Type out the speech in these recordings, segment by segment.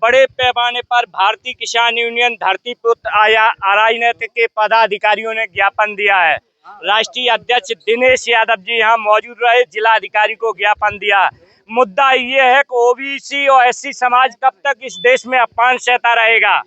बड़े पैमाने पर भारतीय किसान यूनियन धरतीपुत्र राजनीति के पदाधिकारियों ने ज्ञापन दिया है। राष्ट्रीय अध्यक्ष दिनेश यादव जी यहाँ मौजूद रहे, जिलाधिकारी को ज्ञापन दिया। मुद्दा ये है कि ओबीसी और एससी समाज कब तक इस देश में अपमान सहता रहेगा।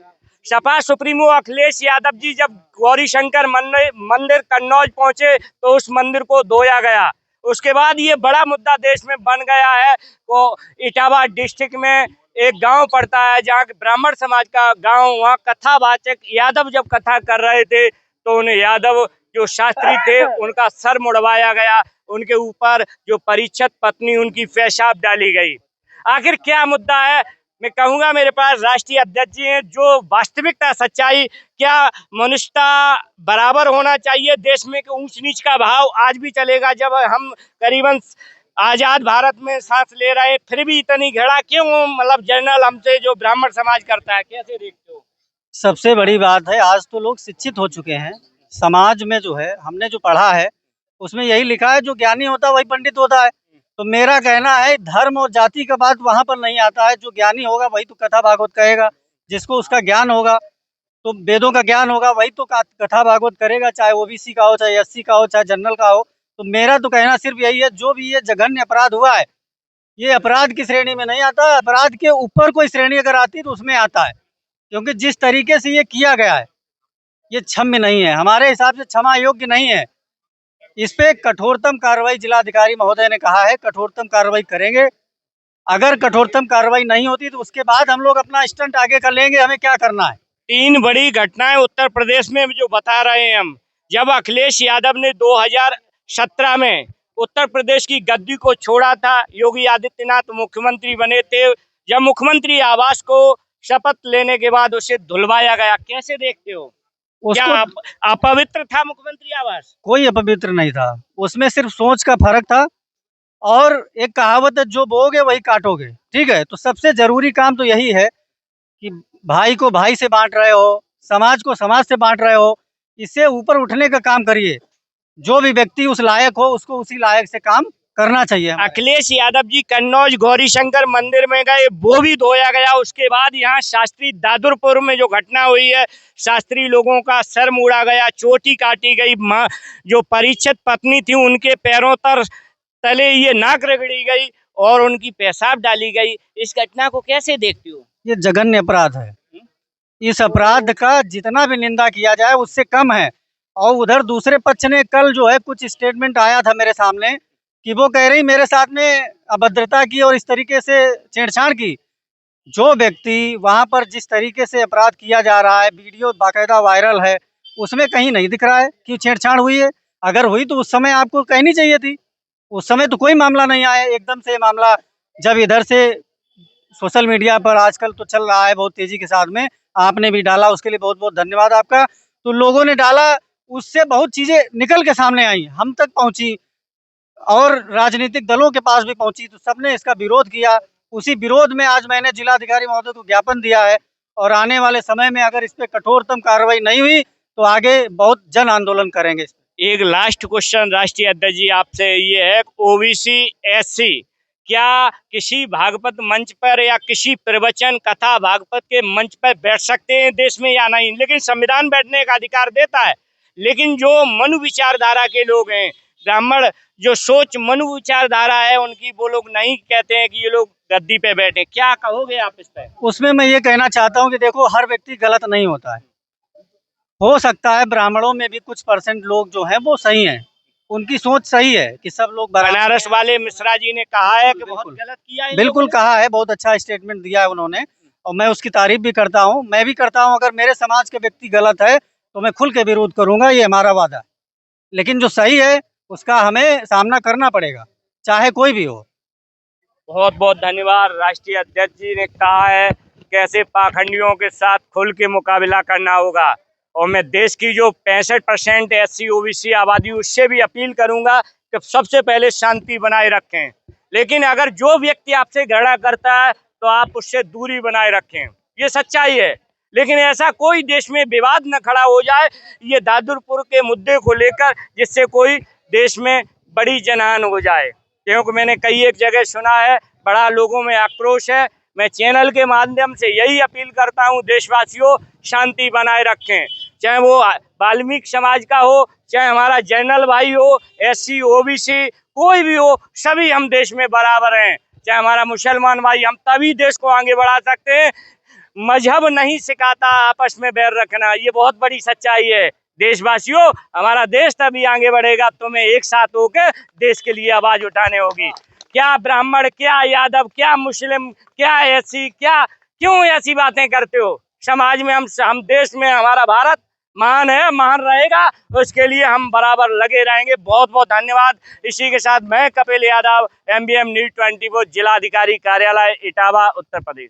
सपा सुप्रीमो अखिलेश यादव जी जब गौरीशंकर मंदिर कन्नौज पहुंचे तो उस मंदिर को धोया गया। उसके बाद ये बड़ा मुद्दा देश में बन गया है। वो इटावा डिस्ट्रिक्ट में एक गांव पड़ता है जहां ब्राह्मण समाज का गांव, वहां कथावाचक यादव जब कथा कर रहे थे तो उन्हें यादव जो शास्त्री थे उनका सर मुड़वाया गया, उनके ऊपर जो परीक्षित पत्नी उनकी पेशाब डाली गई। आखिर क्या मुद्दा है? मैं कहूंगा मेरे पास राष्ट्रीय अध्यक्ष जी हैं जो वास्तविकता सच्चाई, क्या मनुष्यता बराबर होना चाहिए देश में कि ऊंच नीच का भाव आज भी चलेगा? जब हम करीबन आजाद भारत में सांस ले रहे हैं फिर भी इतनी घृणा क्यों, मतलब जनरल हमसे जो ब्राह्मण समाज करता है, कैसे देखते हो? सबसे बड़ी बात है, आज तो लोग शिक्षित हो चुके हैं। समाज में जो है हमने जो पढ़ा है उसमें यही लिखा है, जो ज्ञानी होता है वही पंडित होता है। तो मेरा कहना है धर्म और जाति का बात वहाँ पर नहीं आता है। जो ज्ञानी होगा वही तो कथा भागवत कहेगा, जिसको उसका ज्ञान होगा तो वेदों का ज्ञान होगा वही तो कथा भागवत करेगा, चाहे ओबीसी का हो, चाहे एससी का हो, चाहे जनरल का हो। तो मेरा तो कहना सिर्फ यही है, जो भी ये जघन्य अपराध हुआ है ये अपराध की श्रेणी में नहीं आता। अपराध के ऊपर कोई श्रेणी अगर आती है तो उसमें आता है, क्योंकि जिस तरीके से ये किया गया है ये क्षम्य नहीं है, हमारे हिसाब से क्षमा योग्य नहीं है। इस पे कठोरतम कार्रवाई जिलाधिकारी महोदय ने कहा है, कठोरतम कार्रवाई करेंगे। अगर कठोरतम कार्रवाई नहीं होती तो उसके बाद हम लोग अपना स्टंट आगे कर लेंगे, हमें क्या करना है। 3 बड़ी घटनाएं उत्तर प्रदेश में जो बता रहे हैं हम। जब अखिलेश यादव ने 2017 में उत्तर प्रदेश की गद्दी को छोड़ा था, योगी आदित्यनाथ मुख्यमंत्री बने थे, जब मुख्यमंत्री आवास को शपथ लेने के बाद उसे धुलवाया गया, कैसे देखते हो? क्या अपवित्र था मुख्यमंत्री आवास? कोई अपवित्र नहीं था, उसमें सिर्फ सोच का फर्क था। और एक कहावत है, जो बोओगे वही काटोगे। ठीक है, तो सबसे जरूरी काम तो यही है कि भाई को भाई से बांट रहे हो, समाज को समाज से बांट रहे हो, इससे ऊपर उठने का काम करिए। जो भी व्यक्ति उस लायक हो उसको उसी लायक से काम करना चाहिए। अखिलेश यादव जी कन्नौज गौरीशंकर मंदिर में गए, वो भी धोया गया। उसके बाद यहाँ शास्त्री दादुरपुर में जो घटना हुई है, शास्त्री लोगों का सर मुड़ा गया, चोटी काटी गई, माँ जो परीक्षित पत्नी थी उनके पैरों तले ये नाक रगड़ी गई और उनकी पेशाब डाली गई। इस घटना को कैसे देखती हो? ये जघन्य अपराध है। इस अपराध का जितना भी निंदा किया जाए उससे कम है। और उधर दूसरे पक्ष ने कल जो है कुछ स्टेटमेंट आया था मेरे सामने कि वो कह रही मेरे साथ में अभद्रता की और इस तरीके से छेड़छाड़ की। जो व्यक्ति वहाँ पर जिस तरीके से अपराध किया जा रहा है, वीडियो बाकायदा वायरल है, उसमें कहीं नहीं दिख रहा है कि छेड़छाड़ हुई है। अगर हुई तो उस समय आपको कहनी चाहिए थी, उस समय तो कोई मामला नहीं आया। एकदम से मामला जब इधर से सोशल मीडिया पर आजकल तो चल रहा है बहुत तेजी के साथ में, आपने भी डाला, उसके लिए बहुत बहुत धन्यवाद आपका। तो लोगों ने डाला, उससे बहुत चीज़ें निकल के सामने आई, हम तक पहुंची और राजनीतिक दलों के पास भी पहुंची, तो सबने इसका विरोध किया। उसी विरोध में आज मैंने जिलाधिकारी महोदय को ज्ञापन दिया है और आने वाले समय में अगर इस पर कठोरतम कार्रवाई नहीं हुई तो आगे बहुत जन आंदोलन करेंगे। एक लास्ट क्वेश्चन राष्ट्रीय अध्यक्ष जी आपसे ये है, ओबीसी एससी क्या किसी भागवत मंच पर या किसी प्रवचन कथा भागवत के मंच पर बैठ सकते हैं देश में या नहीं? लेकिन संविधान बैठने का अधिकार देता है, लेकिन जो मनु विचारधारा के लोग हैं, ब्राह्मण जो सोच मनु विचारधारा है उनकी, वो लोग नहीं कहते हैं कि ये लोग गद्दी पे बैठे। क्या कहोगे आप इस पे? उसमें मैं ये कहना चाहता हूँ कि देखो, हर व्यक्ति गलत नहीं होता है। हो सकता है ब्राह्मणों में भी कुछ % लोग जो हैं वो सही हैं, उनकी सोच सही है कि सब लोग बनारस वाले मिश्रा जी ने कहा है कि बहुत गलत किया है। बिल्कुल कहा है, बहुत अच्छा स्टेटमेंट दिया है उन्होंने और मैं उसकी तारीफ भी करता हूँ। मैं भी करता हूँ, अगर मेरे समाज के व्यक्ति गलत है तो मैं खुल के विरोध करूंगा, ये हमारा वादा है। लेकिन जो सही है उसका हमें सामना करना पड़ेगा, चाहे कोई भी हो। बहुत बहुत धन्यवाद। राष्ट्रीय अध्यक्ष जी ने कहा है कैसे पाखंडियों के साथ खुल के मुकाबला करना होगा, और मैं देश की जो 65% एससी ओबीसी आबादी उससे भी अपील करूंगा कि सबसे पहले शांति बनाए रखें। लेकिन अगर जो व्यक्ति आपसे घृणा करता है तो आप उससे दूरी बनाए रखें, ये सच्चाई है। लेकिन ऐसा कोई देश में विवाद न खड़ा हो जाए ये दादुरपुर के मुद्दे को लेकर, जिससे कोई देश में बड़ी जनहानि हो जाए। क्योंकि मैंने कई एक जगह सुना है बड़ा लोगों में आक्रोश है। मैं चैनल के माध्यम से यही अपील करता हूँ, देशवासियों शांति बनाए रखें, चाहे वो वाल्मीकि समाज का हो, चाहे हमारा जनरल भाई हो, SC OBC कोई भी हो, सभी हम देश में बराबर हैं। चाहे हमारा मुसलमान भाई, हम तभी देश को आगे बढ़ा सकते हैं। मजहब नहीं सिखाता आपस में बैर रखना, ये बहुत बड़ी सच्चाई है। देशवासियों, हमारा देश तभी आगे बढ़ेगा, तुम्हें एक साथ होकर देश के लिए आवाज उठाने होगी। क्या ब्राह्मण, क्या यादव, क्या मुस्लिम, क्या SC, क्या क्यों ऐसी बातें करते हो? समाज में हम देश में हमारा भारत महान है, महान रहेगा, उसके लिए हम बराबर लगे रहेंगे। बहुत बहुत धन्यवाद। इसी के साथ मैं कपिल यादव, MBM न्यूज़ 24 जिला अधिकारी कार्यालय इटावा, उत्तर प्रदेश।